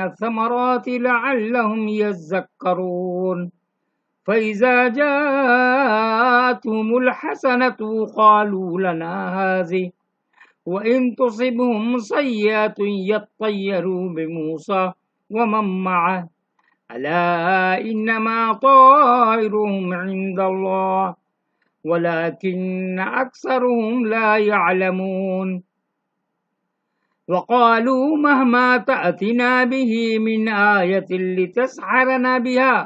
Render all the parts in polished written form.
الثمرات لعلهم يذكرون فإذا جاءتهم الحسنة قالوا لنا هذه وإن تصبهم سيئة يطيروا بموسى ومن معه ألا إنما طائرهم عند الله ولكن أكثرهم لا يعلمون وقالوا مهما تأتنا به من آية لتسحرنا بها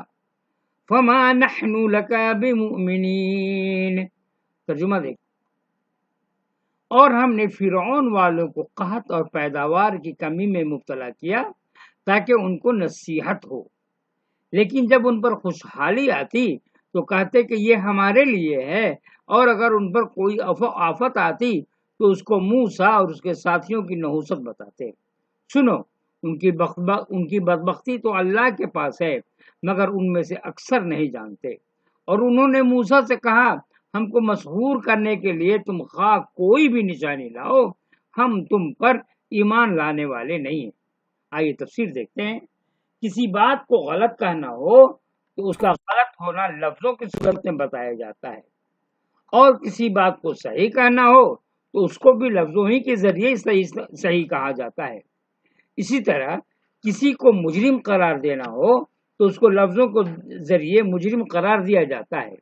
فما نحن لك بمؤمنين۔ ترجمہ دیکھ، اور ہم نے فرعون والوں کو قحط اور پیداوار کی کمی میں مبتلا کیا تاکہ ان کو نصیحت ہو، لیکن جب ان پر خوشحالی آتی تو کہتے کہ یہ ہمارے لیے ہے، اور اگر ان پر کوئی آفت آتی تو اس کو موسیٰ اور اس کے ساتھیوں کی نحوست بتاتے۔ سنو، ان کی بدبختی تو اللہ کے پاس ہے، مگر ان میں سے اکثر نہیں جانتے۔ اور انہوں نے موسیٰ سے کہا، ہم کو مسحور کرنے کے لیے تم خواہ کوئی بھی نشانی لاؤ، ہم تم پر ایمان لانے والے نہیں ہیں۔ آئیے تفسیر دیکھتے ہیں۔ کسی بات کو غلط کہنا ہو تو اس کا غلط ہونا لفظوں کی صورت میں بتایا جاتا ہے، اور کسی بات کو صحیح کہنا ہو تو اس کو بھی لفظوں ہی کے ذریعے صحیح کہا جاتا ہے۔ اسی طرح کسی کو مجرم قرار دینا ہو تو اس کو لفظوں کے ذریعے مجرم قرار دیا جاتا ہے،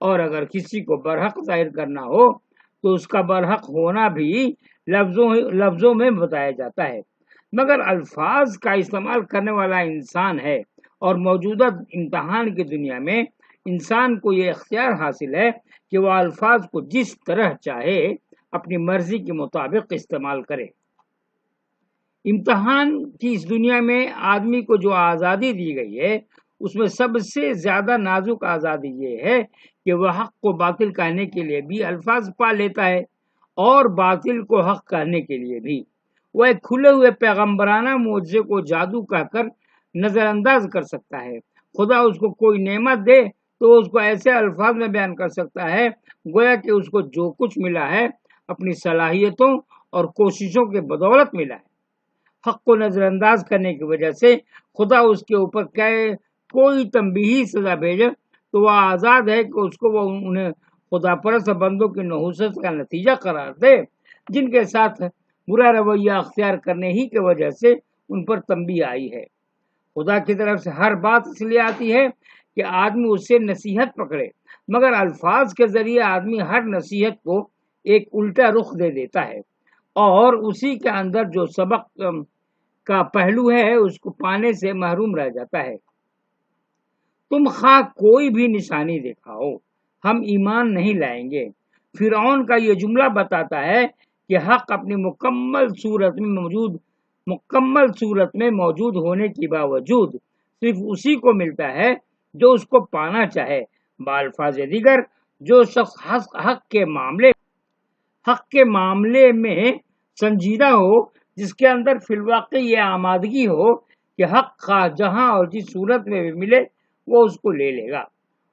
اور اگر کسی کو برحق ظاہر کرنا ہو تو اس کا برحق ہونا بھی لفظوں میں بتایا جاتا ہے۔ مگر الفاظ کا استعمال کرنے والا انسان ہے، اور موجودہ امتحان کی دنیا میں انسان کو یہ اختیار حاصل ہے کہ وہ الفاظ کو جس طرح چاہے اپنی مرضی کے مطابق استعمال کرے۔ امتحان کی اس دنیا میں آدمی کو جو آزادی دی گئی ہے اس میں سب سے زیادہ نازک آزادی یہ ہے کہ وہ حق کو باطل کہنے کے لیے بھی الفاظ پا لیتا ہے، اور باطل کو حق کہنے کے لیے بھی۔ وہ ایک کھلے ہوئے پیغمبرانہ معجزے کو جادو کہہ کر نظر انداز کر سکتا ہے۔ خدا اس کو کوئی نعمت دے تو اس کو ایسے الفاظ میں بیان کر سکتا ہے گویا کہ اس کو جو کچھ ملا ہے اپنی صلاحیتوں اور کوششوں کے بدولت ملا ہے۔ حق کو نظر انداز کرنے کی وجہ سے خدا اس کے اوپر کوئی تنبیہی سزا بھیجے تو وہ آزاد ہے کہ اس کو وہ انہیں خدا پرست بندوں کی نحوست کا نتیجہ قرار دے، جن کے ساتھ برا رویہ اختیار کرنے ہی کی وجہ سے ان پر تنبیہ آئی ہے۔ خدا کی طرف سے ہر بات اس لیے آتی ہے کہ آدمی اس سے نصیحت پکڑے، مگر الفاظ کے ذریعے آدمی ہر نصیحت کو ایک الٹا رخ دے دیتا ہے، اور اسی کے اندر جو سبق کا پہلو ہے اس کو پانے سے محروم رہ جاتا ہے۔ تم خواہ کوئی بھی نشانی دکھاؤ، ہم ایمان نہیں لائیں گے۔ فرعون کا یہ جملہ بتاتا ہے کہ حق اپنی مکمل صورت میں موجود ہونے کے باوجود صرف اسی کو ملتا ہے جو اس کو پانا چاہے. بالفاظ دیگر جو شخص حق کے معاملے میں سنجیدہ ہو، جس کے اندر فی الواقع یہ آمادگی ہو کہ حق خواہ جہاں اور جس صورت میں بھی ملے وہ اس کو لے لے گا،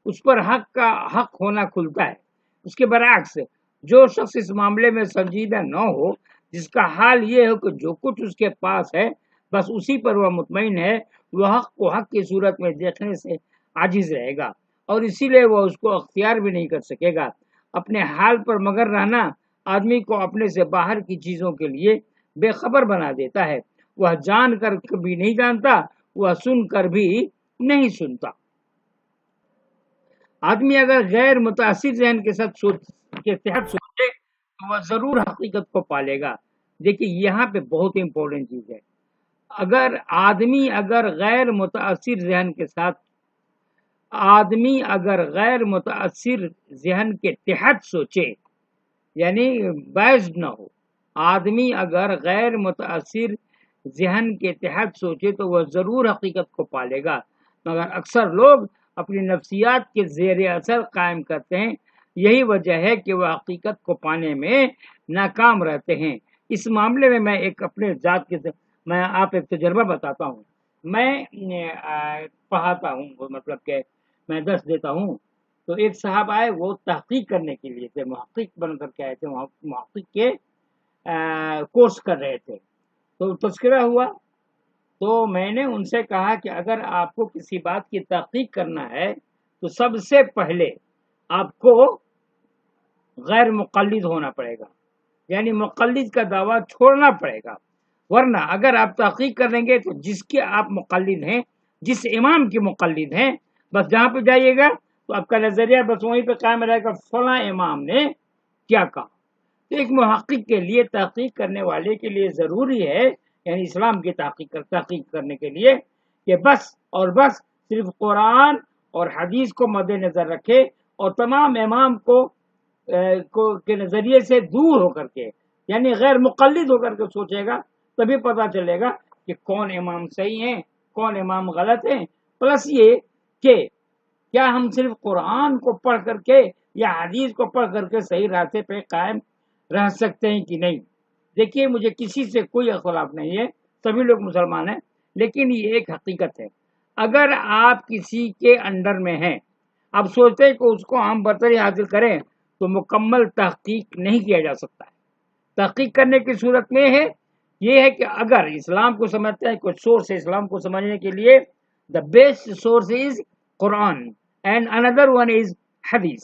اس پر حق کا حق ہونا کھلتا ہے. اس کے برعکس جو شخص اس معاملے میں سنجیدہ نہ ہو، جس کا حال یہ ہو کہ جو کچھ اس کے پاس ہے بس اسی پر وہ مطمئن ہے، وہ حق کو حق کی صورت میں دیکھنے سے عاجز رہے گا اور اسی لیے وہ اس کو اختیار بھی نہیں کر سکے گا. اپنے حال پر مگر رہنا آدمی کو اپنے سے باہر کی چیزوں کے لیے بے خبر بنا دیتا ہے. وہ جان کر بھی نہیں جانتا، وہ سن کر بھی نہیں سنتا. آدمی اگر غیر متاثر ذہن کے تحت سوچے تو وہ ضرور حقیقت کو پالے گا. دیکھیے یہاں پہ بہت امپورٹنٹ چیز ہے. آدمی اگر غیر متاثر ذہن کے تحت سوچے، یعنی بیسڈ نہ ہو، آدمی اگر غیر متاثر ذہن کے تحت سوچے تو وہ ضرور حقیقت کو پالے گا. مگر اکثر لوگ اپنی نفسیات کے زیر اثر قائم کرتے ہیں. یہی وجہ ہے کہ وہ حقیقت کو پانے میں ناکام رہتے ہیں. اس معاملے میں ایک اپنے ذات میں آپ ایک تجربہ بتاتا ہوں. میں پڑھاتا ہوں، مطلب کہ میں درس دیتا ہوں، تو ایک صاحب آئے، وہ تحقیق کرنے کے لیے تھے، محقق بن کر کے آئے تھے، محقق کے کورس کر رہے تھے. تو تذکرہ ہوا تو میں نے ان سے کہا کہ اگر آپ کو کسی بات کی تحقیق کرنا ہے تو سب سے پہلے آپ کو غیر مقلد ہونا پڑے گا، یعنی مقلد کا دعویٰ چھوڑنا پڑے گا. ورنہ اگر آپ تحقیق کریں گے تو جس کے آپ مقلد ہیں، جس امام کے مقلد ہیں، بس جہاں پہ جائیے گا تو آپ کا نظریہ بس وہیں پہ قائم رہے گا، فلاں امام نے کیا کہا. تو ایک محقق کے لیے، تحقیق کرنے والے کے لیے ضروری ہے، یعنی اسلام کی تحقیق کرنے کے لیے، کہ بس اور بس صرف قرآن اور حدیث کو مد نظر رکھے اور تمام امام کے نظریے سے دور ہو کر کے، یعنی غیر مقلد ہو کر کے سوچے گا، تبھی پتا چلے گا کہ کون امام صحیح ہیں، کون امام غلط ہیں. پلس یہ کہ کیا ہم صرف قرآن کو پڑھ کر کے یا حدیث کو پڑھ کر کے صحیح راستے پہ قائم رہ سکتے ہیں کہ نہیں. دیکھیے مجھے کسی سے کوئی اختلاف نہیں ہے، سبھی لوگ مسلمان ہیں، لیکن یہ ایک حقیقت ہے. اگر آپ کسی کے انڈر میں ہیں، اب سوچتے ہیں کہ اس کو ہم برتری حاصل کریں، تو مکمل تحقیق نہیں کیا جا سکتا ہے. تحقیق کرنے کی صورت میں یہ ہے کہ اگر اسلام کو سمجھتے ہیں، کوئی سورس ہے اسلام کو سمجھنے کے لیے، the best source is Quran and another one is حدیث.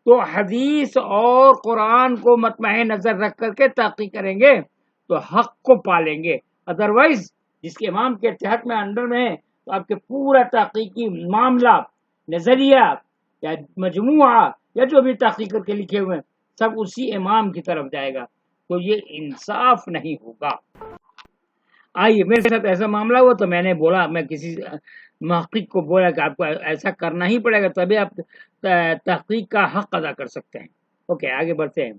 تو حدیث اور قرآن کو مطمع نظر رکھ کر کے تحقیق کریں گے تو حق کو پالیں گے. ادروائز جس کے امام کے تحت میں انڈر میں ہے تو آپ کے پورا تحقیقی معاملہ، نظریہ یا مجموعہ یا جو بھی تحقیق کر کے لکھے ہوئے ہیں سب اسی امام کی طرف جائے گا. تو یہ انصاف نہیں ہوگا. آئیے میرے ساتھ ایسا معاملہ ہوا تو میں نے بولا، میں کسی محقق کو بولا کہ آپ کو ایسا کرنا ہی پڑے گا تبھی آپ تحقیق کا حق ادا کر سکتے ہیں. اوکے آگے بڑھتے ہیں.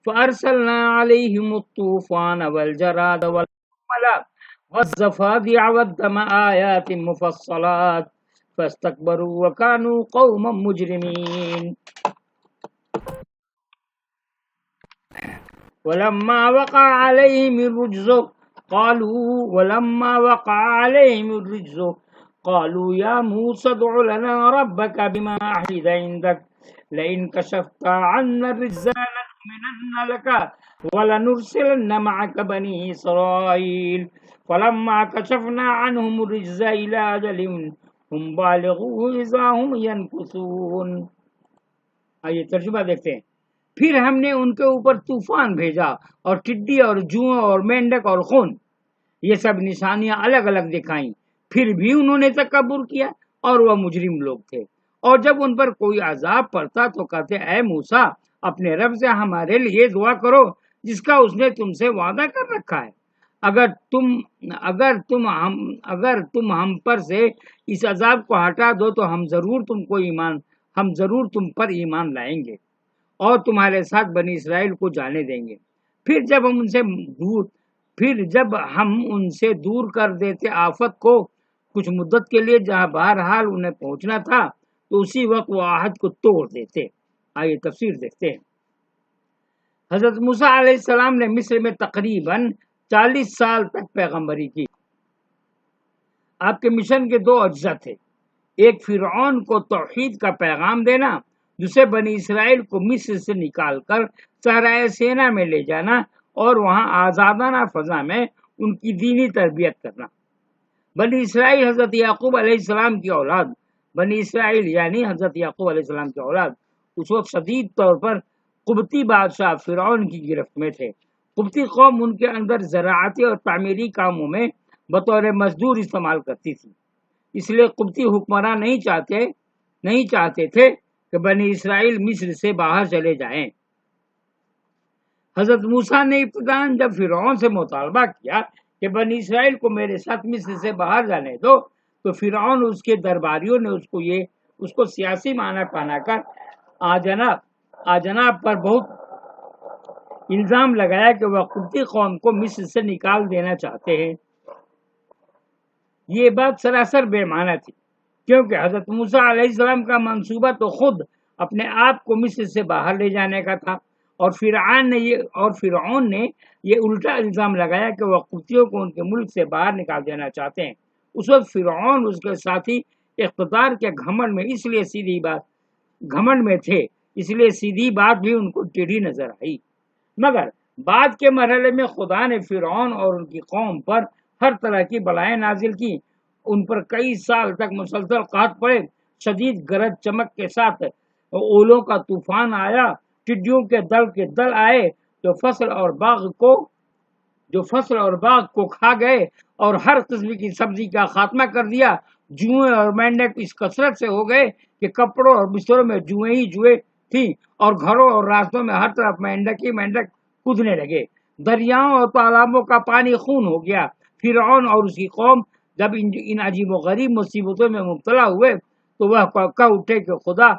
فَأَرْسَلْنَا عَلَيْهِمُ الطُّوفَانَ وَالْجَرَادَ وَالْقُمَلَ وَالضَّفَادِعَ وَالدَّمَ آيَاتٍ مُفَصَّلَاتٍ فَاسْتَكْبَرُوا وَكَانُوا قَوْمًا مُجْرِمِينَ. وَلَمَّا وَقَعَ عَلَيْهِمُ الرِّجْزُ قَالُوا يَا مُوسَى ادْعُ لَنَا رَبَّكَ بِمَا عَهِدَ عِندَكَ لَئِن كَشَفْتَ عَنَّا الرِّجْزَ لَنُؤْمِنَنَّ لَكَ وَلَنُرْسِلَنَّ مَعَكَ بَنِي إِسْرَائِيلَ فَلَمَّا كَشَفْنَا عَنْهُمُ الرِّجْزَ إِلَى أَجَلٍ هُمْ بَالِغُوهُ إِذَا هُمْ يَنكُثُونَ. آئیے ترجمہ دیکھتے ہیں. پھر ہم نے ان کے اوپر طوفان بھیجا اور ٹڈی اور جوؤں اور مینڈک اور خون، یہ سب نشانیاں الگ الگ دکھائیں، پھر بھی انہوں نے تکبر کیا اور وہ مجرم لوگ تھے. اور جب ان پر کوئی عذاب پڑتا تو کہتے اے موسیٰ اپنے رب سے ہمارے لیے دعا کرو جس کا اس نے تم سے وعدہ کر رکھا ہے. اگر تم ہم پر سے اس عذاب کو ہٹا دو تو ہم ضرور تم پر ایمان لائیں گے اور تمہارے ساتھ بنی اسرائیل کو جانے دیں گے. پھر جب ہم ان سے دور کر دیتے آفت کو کچھ مدت کے لیے جہاں بہرحال انہیں پہنچنا تھا تو اسی وقت وہ عہد کو توڑ دیتے۔ آئیے تفسیر دیکھتے ہیں۔ حضرت موسیٰ علیہ السلام نے مصر میں تقریباً 40 سال تک پیغمبری کی۔ آپ کے مشن کے 2 اجزاء تھے، ایک فرعون کو توحید کا پیغام دینا، دوسرے بنی اسرائیل کو مصر سے نکال کر صحرائے سینا میں لے جانا اور وہاں آزادانہ فضا میں ان کی دینی تربیت کرنا۔ بنی اسرائیل حضرت یعقوب علیہ السلام کی اولاد، بنی اسرائیل یعنی حضرت یعقوب علیہ السلام کی اولاد اس وقت شدید طور پر قبطی بادشاہ فرعون کی گرفت میں تھے۔ قبطی قوم ان کے اندر زراعتی اور تعمیری کاموں میں بطور مزدور استعمال کرتی تھی، اس لیے قبطی حکمراں نہیں چاہتے تھے کہ بنی اسرائیل مصر سے باہر چلے جائیں۔ حضرت موسیٰ نے ابتداً جب فرعون سے مطالبہ کیا کہ بنی اسرائیل کو میرے ساتھ مصر سے باہر جانے دو تو فرعون اس کے درباریوں نے اس کو سیاسی معنی بنا کر آجناب پر بہت الزام لگایا کہ وہ قبطی قوم کو مصر سے نکال دینا چاہتے ہیں۔ یہ بات سراسر بے معنی تھی، کیونکہ حضرت موسیٰ علیہ السلام کا منصوبہ تو خود اپنے آپ کو مصر سے باہر لے جانے کا تھا، اور فرعون نے یہ الٹا الزام لگایا کہ وہ قبطیوں کو ان کے ملک سے باہر نکال دینا چاہتے ہیں۔ اس وقت فرعون اس کے ساتھی اقتدار کے گھمنڈ میں تھے، اس لیے سیدھی بات بھی ان کو ٹیڑھی نظر آئی۔ مگر بعد کے مرحلے میں خدا نے فرعون اور ان کی قوم پر ہر طرح کی بلائیں نازل کی، ان پر کئی سال تک مسلسل قحط پڑے، شدید گرج چمک کے ساتھ اولوں کا طوفان آیا، ٹڈیوں کے دل آئے جو فصل اور باغ کو کھا گئے اور ہر قسم کی سبزی کا خاتمہ کر دیا۔ جوئیں اور مینڈک اس کثرت سے ہو گئے کہ کپڑوں اور بستروں میں جوئیں ہی جوئیں تھی، اور گھروں اور راستوں میں ہر طرف مینڈک کودنے لگے۔ دریاؤں اور تالابوں کا پانی خون ہو گیا۔ فرعون اور اس کی قوم جب ان عجیب و غریب مصیبتوں میں مبتلا ہوئے تو وہ کہہ اٹھے کہ خدا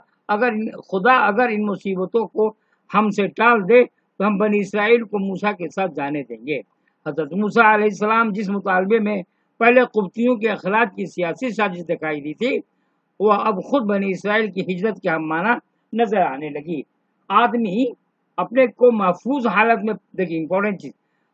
اگر ان مصیبتوں کو ہم سے ٹال دے تو ہم بنی اسرائیل کو موسیٰ کے ساتھ جانے دیں گے۔ حضرت موسیٰ علیہ السلام جس مطالبے میں پہلے قبطیوں کے اخلاق کی سیاسی سازش دکھائی دی تھی، وہ اب خود بنی اسرائیل کی ہجرت کے ہم معنی نظر آنے لگی۔ آدمی اپنے کو محفوظ حالت میں، دیکھیں امپورٹنٹ چیز،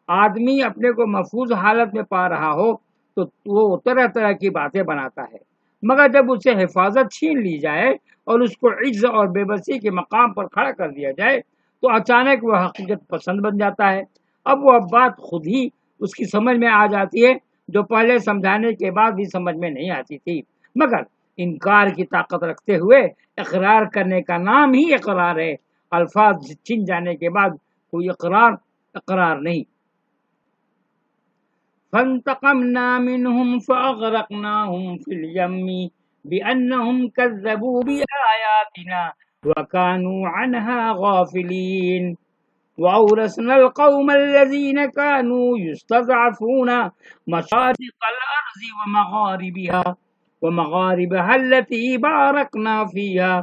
آدمی اپنے کو محفوظ حالت میں پا رہا ہو تو وہ طرح طرح کی باتیں بناتا ہے، مگر جب اس سے حفاظت چھین لی جائے اور اس کو عجز اور بے بسی کے مقام پر کھڑا کر دیا جائے تو اچانک وہ حقیقت پسند بن جاتا ہے۔ اب وہ بات خود ہی اس کی سمجھ میں آ جاتی ہے جو پہلے سمجھانے کے بعد بھی سمجھ میں نہیں آتی تھی، مگر انکار کی طاقت رکھتے ہوئے اقرار کرنے کا نام ہی اقرار ہے۔ الفاظ چھن جانے کے بعد کوئی اقرار نہیں۔ فانتقمنا منهم فأغرقناهم في اليم بأنهم كذبوا بآياتنا وكانوا عنها غافلين وأورثنا القوم الذين كانوا يستضعفون مشارق الأرض ومغاربها التي باركنا فيها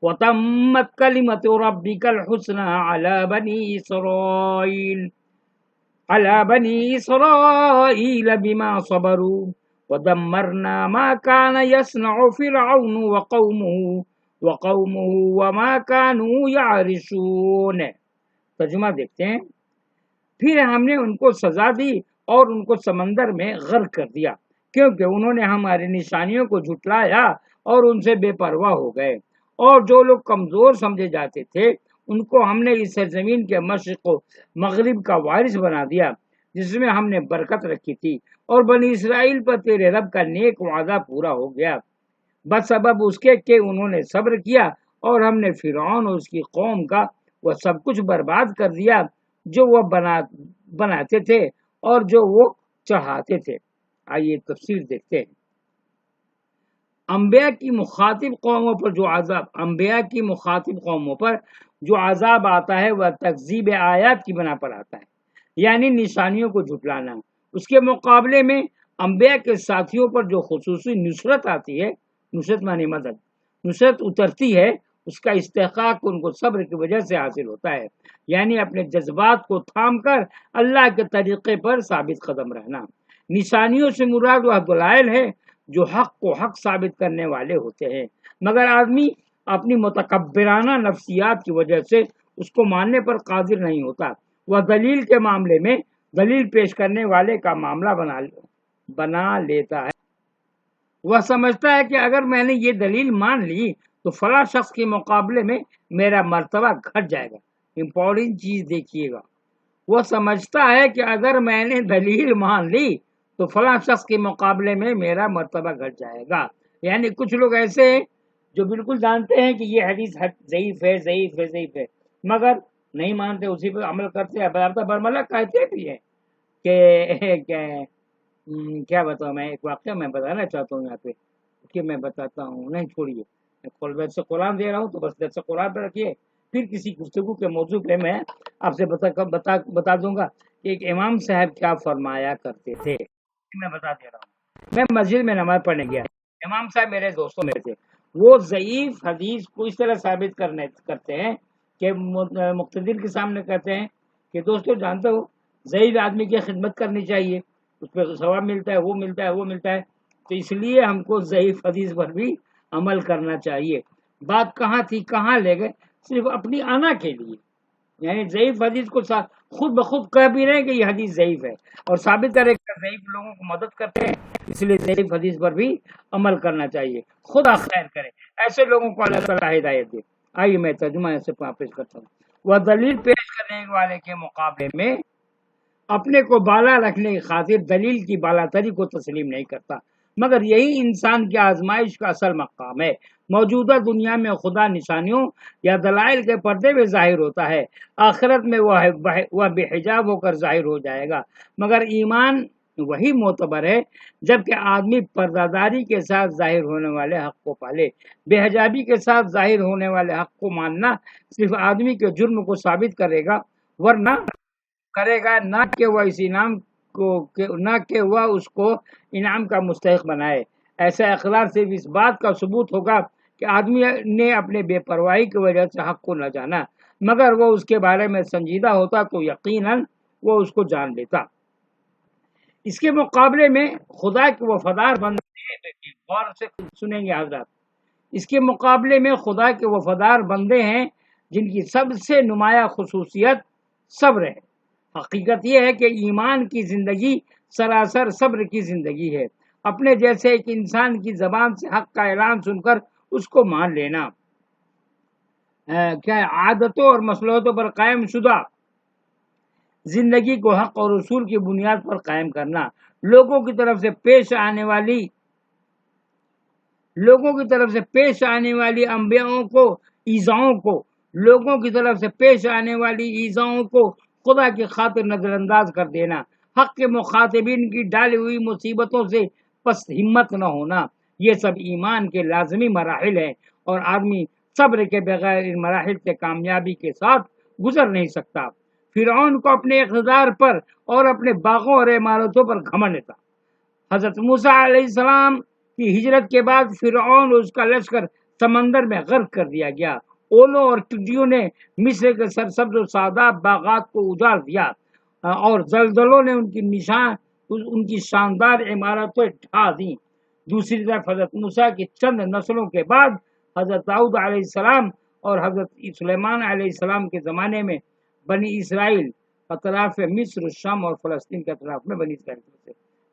وتمت كلمة ربك الحسنى على بني إسرائيل بما صبروا ودمرنا ما كان يصنع فرعون وقومه وما كانوا يعرشون۔ ترجمہ دیکھتے ہیں۔ پھر ہم نے ان کو سزا دی اور ان کو سمندر میں غرق کر دیا، کیونکہ انہوں نے ہماری نشانیوں کو جھٹلایا اور ان سے بے پرواہ ہو گئے، اور جو لوگ کمزور سمجھے جاتے تھے ان کو ہم نے اس سرزمین کے مشرق و مغرب کا وارث بنا دیا جس میں ہم نے برکت رکھی تھی، اور بنی اسرائیل پر تیرے رب کا نیک وعدہ پورا ہو گیا بس سبب اس کے کہ انہوں نے صبر کیا، اور ہم نے فرعون اور اس کی قوم کا وہ سب کچھ برباد کر دیا جو وہ بناتے تھے اور جو وہ چڑھاتے تھے۔ آئیے تفسیر دیکھتے ہیں۔ انبیاء کی مخاطب قوموں پر جو عذاب آتا ہے وہ تکذیب آیات کی بنا پر آتا ہے، یعنی نشانیوں کو جھٹلانا۔ اس کے مقابلے میں انبیاء کے ساتھیوں پر جو خصوصی نصرت آتی ہے، نصرت معنی مدد، نصرت اترتی ہے، اس کا استحقاق ان کو صبر کی وجہ سے حاصل ہوتا ہے، یعنی اپنے جذبات کو تھام کر اللہ کے طریقے پر ثابت قدم رہنا۔ نشانیوں سے مراد وہ دلائل ہے جو حق کو حق ثابت کرنے والے ہوتے ہیں، مگر آدمی اپنی متکبرانہ نفسیات کی وجہ سے اس کو ماننے پر قادر نہیں ہوتا۔ وہ دلیل کے معاملے میں دلیل پیش کرنے والے کا معاملہ بنا لیتا ہے۔ وہ سمجھتا ہے کہ اگر میں نے یہ دلیل مان لی تو فلاں شخص کے مقابلے میں میرا مرتبہ گھٹ جائے گا۔ امپورٹنٹ چیز دیکھیے گا، وہ سمجھتا ہے کہ اگر میں نے دلیل مان لی تو فلاں شخص کے مقابلے میں میرا مرتبہ گھٹ جائے گا۔ یعنی کچھ لوگ ایسے ہیں جو بالکل جانتے ہیں کہ یہ حدیث ضعیف ہے ضعیف ہے ضعیف ہے، مگر نہیں مانتے، اسی پہ عمل کرتے ہیں۔ برملا کہتے بھی ہیں کہ کیا بتاؤں، میں ایک واقعہ میں بتانا چاہتا ہوں یہاں پہ، کہ میں بتاتا ہوں، نہیں چھوڑیے، میں سے قرآن دے رہا ہوں تو بس سے قرآن پہ رکھیے، پھر کسی گفتگو کے موضوع پہ میں آپ سے بتا دوں گا کہ ایک امام صاحب کیا فرمایا کرتے تھے۔ میں بتا دے رہا ہوں، میں مسجد میں نماز پڑھنے گیا، امام صاحب میرے دوستوں میں تھے، وہ ضعیف حدیث کو اس طرح ثابت کرتے ہیں کہ مقتدر کے سامنے کہتے ہیں کہ دوستو جانتے ہو ضعیف آدمی کی خدمت کرنی چاہیے، اس پہ ثواب ملتا ہے، وہ ملتا ہے، وہ ملتا ہے، تو اس لیے ہم کو ضعیف حدیث پر بھی عمل کرنا چاہیے۔ بات کہاں تھی، کہاں لے گئے، صرف اپنی انا کے لیے، یعنی ضعیف حدیث کو خود بخود کہہ بھی رہے ہیں کہ یہ حدیث ضعیف ہے، اور ثابت کرے کہ ضعیف لوگوں کو مدد کرتے ہیں، اس لیے ضعیف حدیث پر بھی عمل کرنا چاہیے۔ خدا خیر کرے، ایسے لوگوں کو اللہ تعالیٰ ہدایت دے۔ آئیے میں ترجمہ سے پیش کرتا ہوں۔ وہ دلیل پیش کرنے والے کے مقابلے میں اپنے کو بالا رکھنے کی خاطر دلیل کی بالاتری کو تسلیم نہیں کرتا، مگر یہی انسان کی آزمائش کا اصل مقام ہے۔ موجودہ دنیا میں خدا نشانیوں یا دلائل کے پردے میں ظاہر ہوتا ہے، آخرت میں وہ بے حجاب ہو کر ظاہر ہو جائے گا۔ مگر ایمان وہی معتبر ہے جبکہ آدمی پرداداری کے ساتھ ظاہر ہونے والے حق کو پالے۔ بے حجابی کے ساتھ ظاہر ہونے والے حق کو ماننا صرف آدمی کے جرم کو ثابت کرے گا، نہ کہ وہ اس انعام کو انعام کا مستحق بنائے۔ ایسا اقرار صرف اس بات کا ثبوت ہوگا کہ آدمی نے اپنے بے پرواہی کی وجہ سے حق کو نہ جانا، مگر وہ اس کے بارے میں سنجیدہ ہوتا تو یقیناً وہ اس کو جان لیتا۔ اس کے مقابلے میں خدا کے وفادار بندے، غور سے سنیں گے حضرات، اس کے مقابلے میں خدا کے وفادار بندے ہیں جن کی سب سے نمایاں خصوصیت صبر ہے۔ حقیقت یہ ہے کہ ایمان کی زندگی سراسر صبر کی زندگی ہے۔ اپنے جیسے ایک انسان کی زبان سے حق کا اعلان سن کر اس کو مان لینا، کیا عادتوں اور مصلحتوں پر قائم شدہ زندگی کو حق اور اصول کی بنیاد پر قائم کرنا، لوگوں کی طرف سے پیش آنے والی انبیاءوں کو ایذاؤں کو خدا کی خاطر نظر انداز کر دینا، حق کے مخاطبین کی ڈالی ہوئی مصیبتوں سے پست ہمت نہ ہونا، یہ سب ایمان کے لازمی مراحل ہیں، اور آدمی صبر کے بغیر ان مراحل سے کامیابی کے ساتھ گزر نہیں سکتا۔ فرعون کو اپنے اقتدار پر اور اپنے باغوں اور عمارتوں پر گھمنڈ تھا۔ حضرت موسیٰ علیہ السلام کی ہجرت کے بعد فرعون اور اس کا لشکر سمندر میں غرق کر دیا گیا۔ اولوں اور ٹڈیوں نے مصر کے سرسبز و شاداب باغات کو اجاڑ دیا، اور زلزلوں نے ان کی شاندار عمارتیں ڈھا دیں۔ دوسری طرف حضرت موسیٰ کی چند نسلوں کے بعد حضرت داؤد علیہ السلام اور حضرت سلیمان علیہ السلام کے زمانے میں بنی اسرائیل اطراف مصر، شام اور فلسطین کے اطراف میں بنی اسرائیل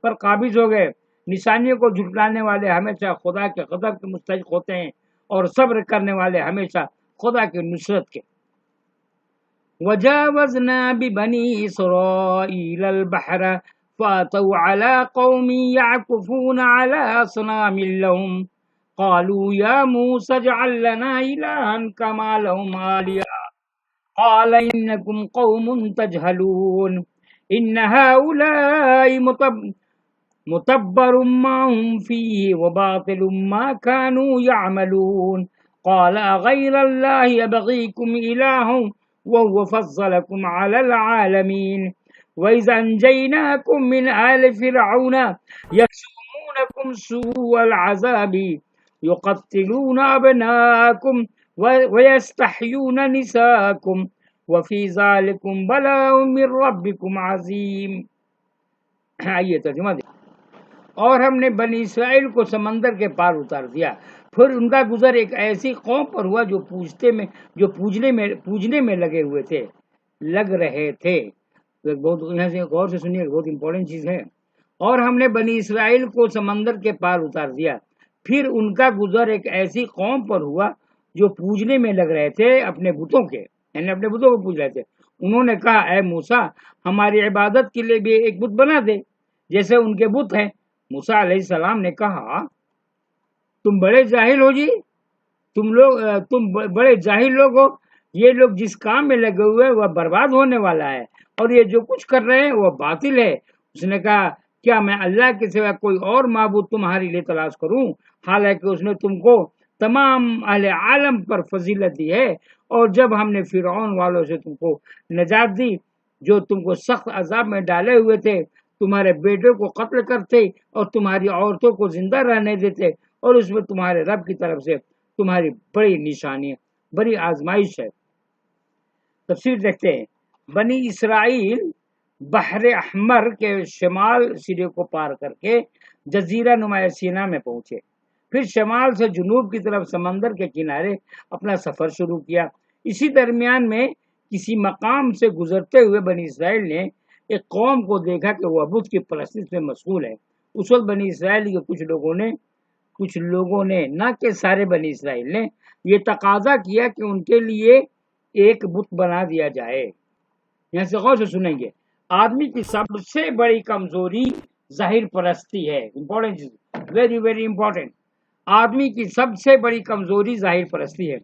پر قابض ہو گئے۔ نشانیوں کو جھٹلانے والے ہمیشہ خدا کے غضب کے مستحق ہوتے ہیں، اور صبر کرنے والے ہمیشہ خدا کی نصرت کے۔ وجاوزنا ببنی اسرائیل البحر فاتوا على قوم يعكفون على اصنام لهم قالوا يا موسى اجعل لنا إلها كما لهم آلهة قال إنكم قوم تجهلون إن هؤلاء متبر ما هم فيه وباطل ما كانوا يعملون قال أغير الله أبغيكم إلها وهو فضلكم على العالمين وإذا أنجيناكم من آل فرعون يسومونكم سوء العذاب يقتلون أبناءكم وَيَسْتَحْيُونَ نِسَاءَكُمْ وَفِي ذَلِكُمْ بَلَاءٌ مِّن رَّبِّكُمْ عَظِيمٌ۔ آئیے ترجمہ دیں۔ اور ہم نے بنی اسرائیل کو سمندر کے پار اتار دیا، پھر ان کا گزر ایک ایسی قوم پر ہوا جو پوجنے میں لگ رہے تھے۔ بہت یہاں سے غور سے سنیے، بہت امپورٹنٹ چیز ہے۔ اور ہم نے بنی اسرائیل کو سمندر کے پار اتار دیا، پھر ان کا گزر ایک ایسی قوم پر ہوا جو پوجنے میں لگ رہے تھے اپنے بتوں کے، یعنی اپنے بتوں کو پوج رہے تھے۔ انہوں نے کہا اے موسیٰ، ہماری عبادت کے لیے بھی ایک بت بنا دے جیسے ان کے بت ہیں۔ موسیٰ علیہ السلام نے کہا تم بڑے جاہل ہو جی، تم بڑے جاہل لوگ ہو، یہ لوگ جس کام میں لگے ہوئے وہ برباد ہونے والا ہے، اور یہ جو کچھ کر رہے ہیں وہ باطل ہے۔ اس نے کہا کیا میں اللہ کے سوا کوئی اور معبود تمہارے لیے تلاش کروں، حالانکہ اس نے تم کو تمام اہل عالم پر فضیلت دی ہے۔ اور جب ہم نے فرعون والوں سے تم کو نجات دی جو تم کو سخت عذاب میں ڈالے ہوئے تھے، تمہارے بیٹوں کو قتل کرتے اور تمہاری عورتوں کو زندہ رہنے دیتے، اور اس میں تمہارے رب کی طرف سے تمہاری بڑی نشانی، بڑی آزمائش ہے۔ تفسیر دیکھتے ہیں۔ بنی اسرائیل بحر احمر کے شمال سرے کو پار کر کے جزیرہ نما سینا میں پہنچے، پھر شمال سے جنوب کی طرف سمندر کے کنارے اپنا سفر شروع کیا۔ اسی درمیان میں کسی مقام سے گزرتے ہوئے بنی اسرائیل نے ایک قوم کو دیکھا کہ وہ بت کی پرستش میں مشغول ہے۔ اس وقت بنی اسرائیل کے کچھ لوگوں نے نہ کہ سارے بنی اسرائیل نے یہ تقاضا کیا کہ ان کے لیے ایک بت بنا دیا جائے۔ یہاں سے غور سے سنیں گے۔ آدمی کی سب سے بڑی کمزوری ظاہر پرستی ہے۔ امپورٹنٹ چیز، ویری ویری امپورٹنٹ۔ آدمی کی سب سے بڑی کمزوری ظاہر پرستی ہے۔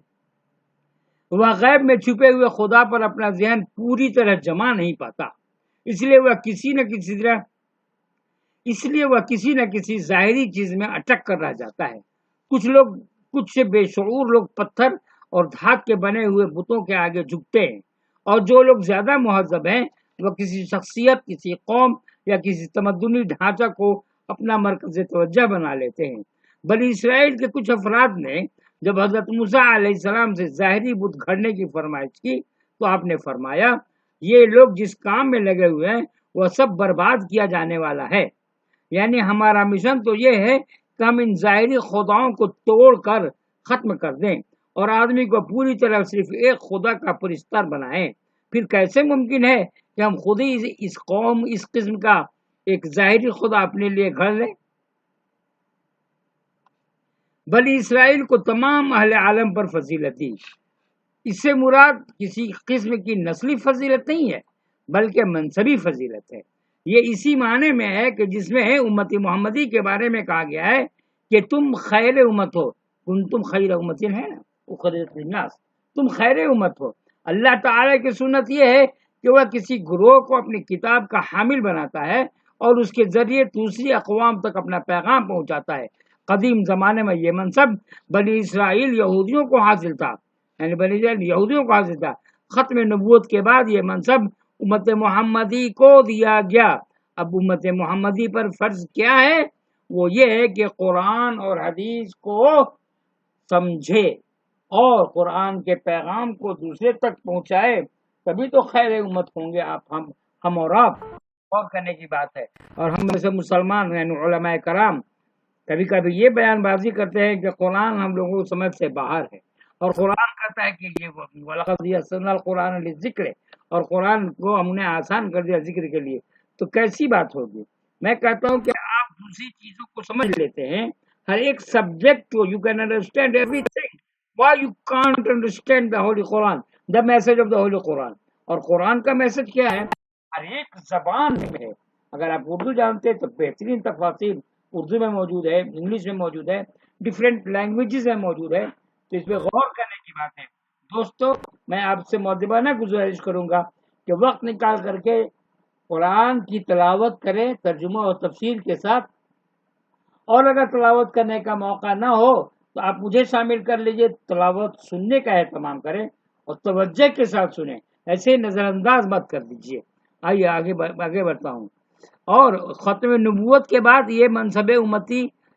وہ غیب میں چھپے ہوئے خدا پر اپنا ذہن پوری طرح جما نہیں پاتا، اس لیے وہ کسی نہ کسی ظاہری چیز میں اٹک کر رہ جاتا ہے۔ کچھ سے بے شعور لوگ پتھر اور دھات کے بنے ہوئے بتوں کے آگے جھکتے ہیں، اور جو لوگ زیادہ مہذب ہیں وہ کسی شخصیت، کسی قوم یا کسی تمدنی ڈھانچہ کو اپنا مرکز توجہ بنا لیتے ہیں۔ بنی اسرائیل کے کچھ افراد نے جب حضرت موسیٰ علیہ السلام سے ظاہری بت گھڑنے کی فرمائش کی تو آپ نے فرمایا یہ لوگ جس کام میں لگے ہوئے ہیں وہ سب برباد کیا جانے والا ہے۔ یعنی ہمارا مشن تو یہ ہے کہ ہم ان ظاہری خداؤں کو توڑ کر ختم کر دیں اور آدمی کو پوری طرح صرف ایک خدا کا پرستار بنائیں۔ پھر کیسے ممکن ہے کہ ہم خود ہی اس قسم کا ایک ظاہری خدا اپنے لیے گھڑ لیں؟ بنی اسرائیل کو تمام اہل عالم پر فضیلت دی۔ اس سے مراد کسی قسم کی نسلی فضیلت نہیں ہے بلکہ منصبی فضیلت ہے۔ یہ اسی معنی میں ہے کہ جس میں امت محمدی کے بارے میں کہا گیا ہے کہ تم خیر امت ہو، تم خیر امت ہے نا، اخرجت للناس، تم خیر امت ہو۔ اللہ تعالی کی سنت یہ ہے کہ وہ کسی گروہ کو اپنی کتاب کا حامل بناتا ہے اور اس کے ذریعے دوسری اقوام تک اپنا پیغام پہنچاتا ہے۔ قدیم زمانے میں یہ منصب بنی اسرائیل یہودیوں کو حاصل تھا، ختم نبوت کے بعد یہ منصب امت محمدی کو دیا گیا۔ اب امت محمدی پر فرض کیا ہے؟ وہ یہ ہے کہ قرآن اور حدیث کو سمجھے اور قرآن کے پیغام کو دوسرے تک پہنچائے، تبھی تو خیر امت ہوں گے ہم اور آپ۔ غور کرنے کی بات ہے۔ اور ہم جیسے مسلمان یعنی علماء کرام کبھی کبھی یہ بیان بازی کرتے ہیں کہ قرآن ہم لوگوں کو سمجھ سے باہر ہے، اور قرآن کہتا ہے کہ یہ وَلَقَدْ يَسَّرْنَا الْقُرْآنَ لِلذِّكْرِ، اور قرآن کو ہم نے آسان کر دیا ذکر کے لیے، تو کیسی بات ہوگی؟ میں کہتا ہوں کہ آپ دوسری چیزوں کو سمجھ لیتے ہیں، ہر ایک سبجیکٹ کو you can understand everything. Why you can't understand the Holy Quran, the message of the Holy Quran؟ اور قرآن کا میسج کیا ہے؟ ہر ایک زبان میں ہے۔ اگر آپ اردو جانتے تو بہترین تفاسیر اردو میں موجود ہے، انگلش میں موجود ہے، ڈفرینٹ لینگویجز میں موجود ہے، تو اس پہ غور کرنے کی بات ہے۔ دوستو، میں آپ سے مؤدبانہ گزارش کروں گا کہ وقت نکال کر کے قرآن کی تلاوت کریں ترجمہ اور تفسیر کے ساتھ، اور اگر تلاوت کرنے کا موقع نہ ہو تو آپ مجھے شامل کر لیجئے، تلاوت سننے کا اہتمام کریں اور توجہ کے ساتھ سنیں، ایسے نظر انداز مت کر دیجئے۔ آئیے آگے بڑھتا ہوں۔ اور ختم نبوت کے بعد یہ منصب امتی